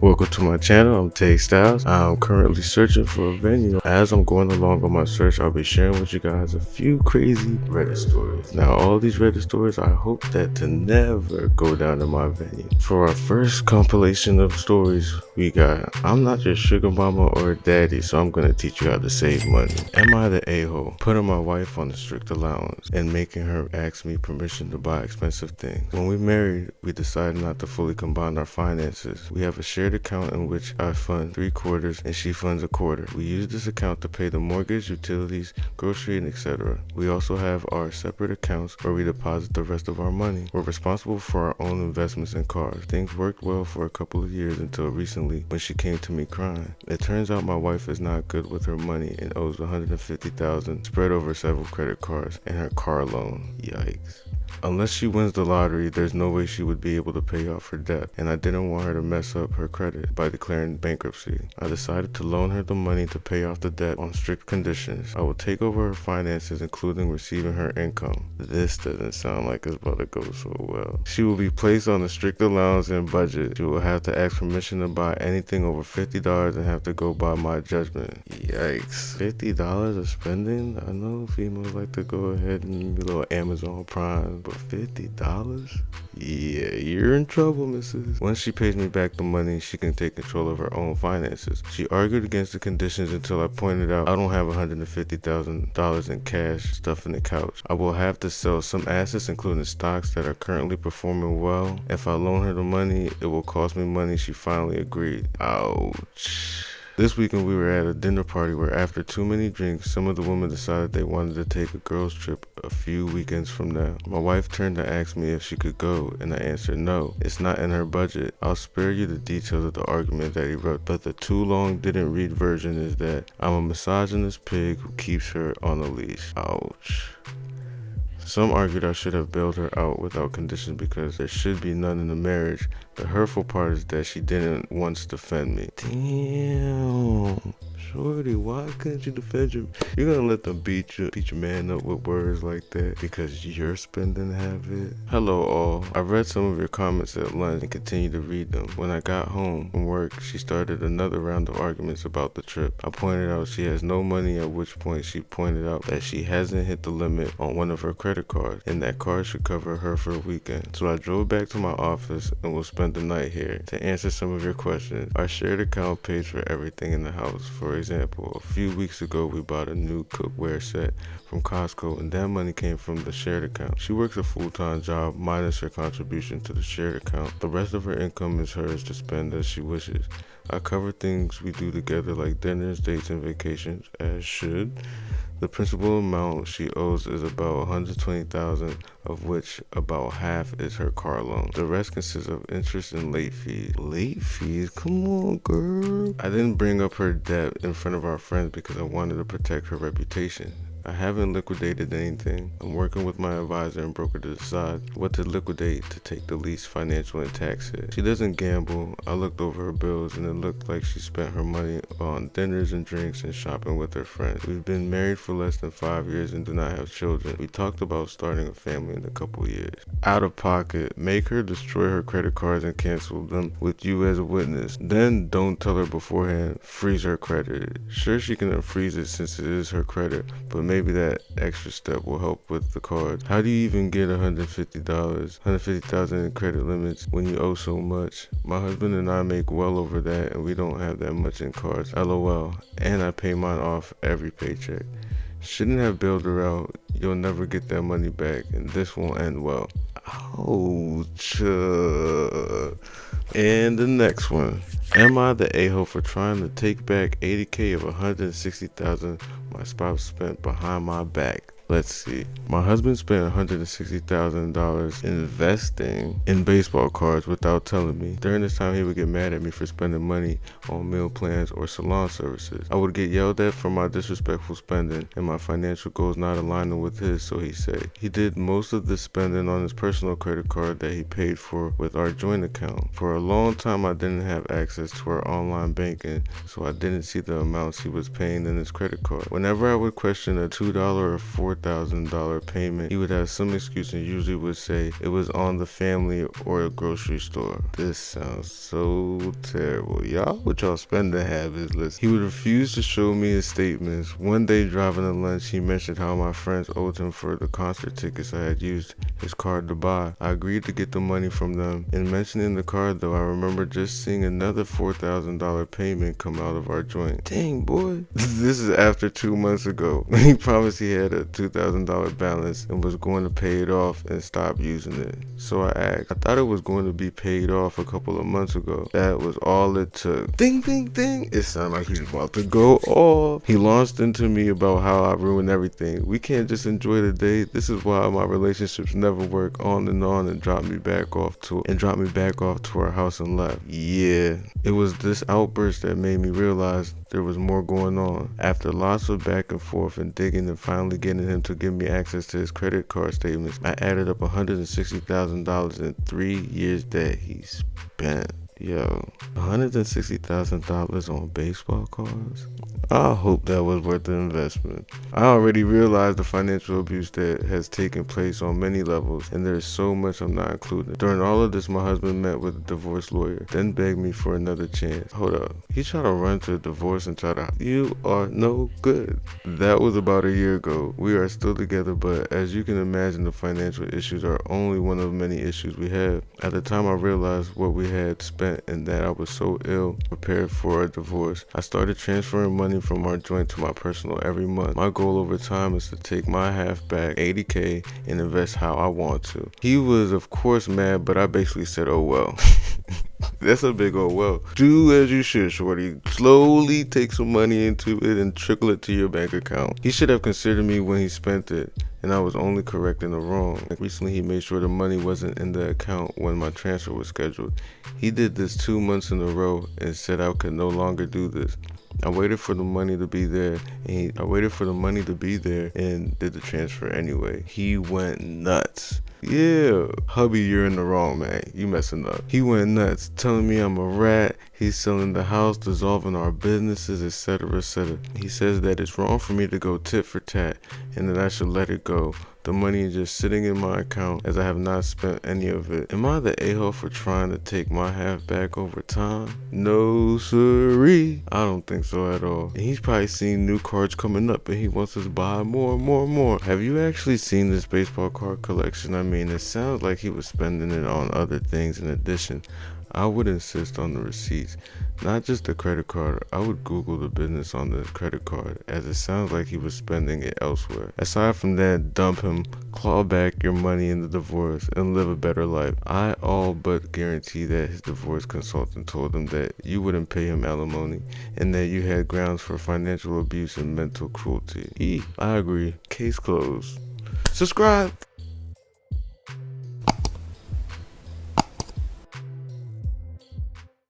Welcome to my channel. I'm Tay Styles. I'm currently searching for a venue. As I'm going along on my search, I'll be sharing with you guys a few crazy Reddit stories. Now, all these Reddit stories, I hope that to never go down to my venue. For our first compilation of stories, we got, I'm not your sugar mama or daddy, so I'm gonna teach you how to save money. Am I the a-hole? Putting my wife on a strict allowance and making her ask me permission to buy expensive things. When we married, we decided not to fully combine our finances. We have a shared account in which I fund 3/4 and she funds 1/4. We use this account to pay the mortgage, utilities, grocery, and etc. We also have our separate accounts where we deposit the rest of our money. We're responsible for our own investments in cars. Things worked well for a couple of years until recently when she came to me crying. It turns out my wife is not good with her money and owes $150,000 spread over several credit cards and her car loan. Yikes. Unless she wins the lottery, there's no way she would be able to pay off her debt, and I didn't want her to mess up her credit by declaring bankruptcy. I decided to loan her the money to pay off the debt on strict conditions. I will take over her finances, including receiving her income. This doesn't sound like it's about to go so well. She will be placed on a strict allowance and budget. She will have to ask permission to buy anything over $50 and have to go by my judgment. Yikes. $50 of spending? I know females like to go ahead and get a little Amazon Prime, but $50? Yeah, you're in trouble, missus. Once she pays me back the money, she can take control of her own finances. She argued against the conditions until I pointed out I don't have $150,000 in cash stuffed in the couch. I will have to sell some assets, including stocks that are currently performing well. If I loan her the money, it will cost me money. She finally agreed. Ouch. This weekend we were at a dinner party where after too many drinks, some of the women decided they wanted to take a girls trip a few weekends from now. My wife turned to ask me if she could go, and I answered no, it's not in her budget. I'll spare you the details of the argument that erupted, but the too long didn't read version is that I'm a misogynist pig who keeps her on a leash. Ouch. Some argued I should have bailed her out without conditions because there should be none in the marriage. The hurtful part is that she didn't once defend me. Damn. Shorty, why couldn't you defend your... You're gonna let them beat your man up with words like that because you're spending habit? Hello all. I read some of your comments at lunch and continued to read them. When I got home from work, she started another round of arguments about the trip. I pointed out she has no money, at which point she pointed out that she hasn't hit the limit on one of her credit cards and that card should cover her for a weekend. So I drove back to my office and will spend the night here. To answer some of your questions, our shared account pays for everything in the house. For example, a few weeks ago we bought a new cookware set from Costco and that money came from the shared account. She works a full-time job minus her contribution to the shared account. The rest of her income is hers to spend as she wishes. I cover things we do together like dinners, dates, and vacations, as should. The principal amount she owes is about $120,000, of which about half is her car loan. The rest consists of interest and late fees. Late fees? Come on, girl. I didn't bring up her debt in front of our friends because I wanted to protect her reputation. I haven't liquidated anything. I'm working with my advisor and broker to decide what to liquidate to take the least financial and tax hit. She doesn't gamble. I looked over her bills and it looked like she spent her money on dinners and drinks and shopping with her friends. We've been married for less than 5 years and do not have children. We talked about starting a family in a couple years. Out of pocket, make her destroy her credit cards and cancel them with you as a witness. Then don't tell her beforehand, freeze her credit. Sure, she can unfreeze it since it is her credit, but maybe that extra step will help with the cards. How do you even get $150,000 in credit limits when you owe so much? My husband and I make well over that and we don't have that much in cards. LOL. And I pay mine off every paycheck. Shouldn't have bailed her out. You'll never get that money back and this won't end well. Ouch. And the next one. Am I the a-hole for trying to take back $80K of $160,000 my spouse spent behind my back? Let's see. My husband spent $160,000 investing in baseball cards without telling me. During this time, he would get mad at me for spending money on meal plans or salon services. I would get yelled at for my disrespectful spending and my financial goals not aligning with his, so he said. He did most of the spending on his personal credit card that he paid for with our joint account. For a long time, I didn't have access to our online banking, so I didn't see the amounts he was paying in his credit card. Whenever I would question a $2 or $4 $4,000 payment, he would have some excuse and usually would say it was on the family or a grocery store. This sounds so terrible. Y'all, what y'all spending habits? Listen, he would refuse to show me his statements. One day driving to lunch, he mentioned how my friends owed him for the concert tickets I had used his card to buy. I agreed to get the money from them. In mentioning the card though, I remember just seeing another $4,000 payment come out of our joint. Dang boy. This is after 2 months ago. He promised he had a $2,000 balance and was going to pay it off and stop using it. So I asked. I thought it was going to be paid off a couple of months ago. That was all it took. Ding ding ding. It sounded like he was about to go off. He launched into me about how I ruined everything. We can't just enjoy the day. This is why my relationships never work, on, and dropped me back off to our house and left. Yeah, it was this outburst that made me realize there was more going on. After lots of back and forth and digging and finally getting him to give me access to his credit card statements, I added up $160,000 in 3 years that he spent. Yo, $160,000 on baseball cards? I hope that was worth the investment. I already realized the financial abuse that has taken place on many levels, and there's so much I'm not including. During all of this, my husband met with a divorce lawyer, then begged me for another chance. Hold up, he tried to run to a divorce and you are no good. That was about a year ago. We are still together, but as you can imagine, the financial issues are only one of many issues we have. At the time, I realized what we had spent and that I was so ill prepared for a divorce. I started transferring money from our joint to my personal every month. My goal over time is to take my half back, $80K, and invest how I want to. He was of course mad, but I basically said, oh well. That's a big old well. Do as you should, shorty. Slowly take some money into it and trickle it to your bank account. He should have considered me when he spent it, and I was only correcting the wrong. Recently, he made sure the money wasn't in the account when my transfer was scheduled. He did this 2 months in a row and said I could no longer do this. I waited for the money to be there, and did the transfer anyway. He went nuts. Yeah, hubby, you're in the wrong, man. You messing up. He went nuts, telling me I'm a rat. He's selling the house, dissolving our businesses, etc., etc. He says that it's wrong for me to go tit for tat, and that I should let it go. The money is just sitting in my account as I have not spent any of it. Am I the a-hole for trying to take my half back over time? No siree. I don't think so at all. And he's probably seen new cards coming up and he wants us to buy more and more and more. Have you actually seen this baseball card collection? I mean, it sounds like he was spending it on other things in addition. I would insist on the receipts, not just the credit card. I would Google the business on the credit card, as it sounds like he was spending it elsewhere. Aside from that, dump him, claw back your money in the divorce, and live a better life. I all but guarantee that his divorce consultant told him that you wouldn't pay him alimony, and that you had grounds for financial abuse and mental cruelty. I agree. Case closed. Subscribe.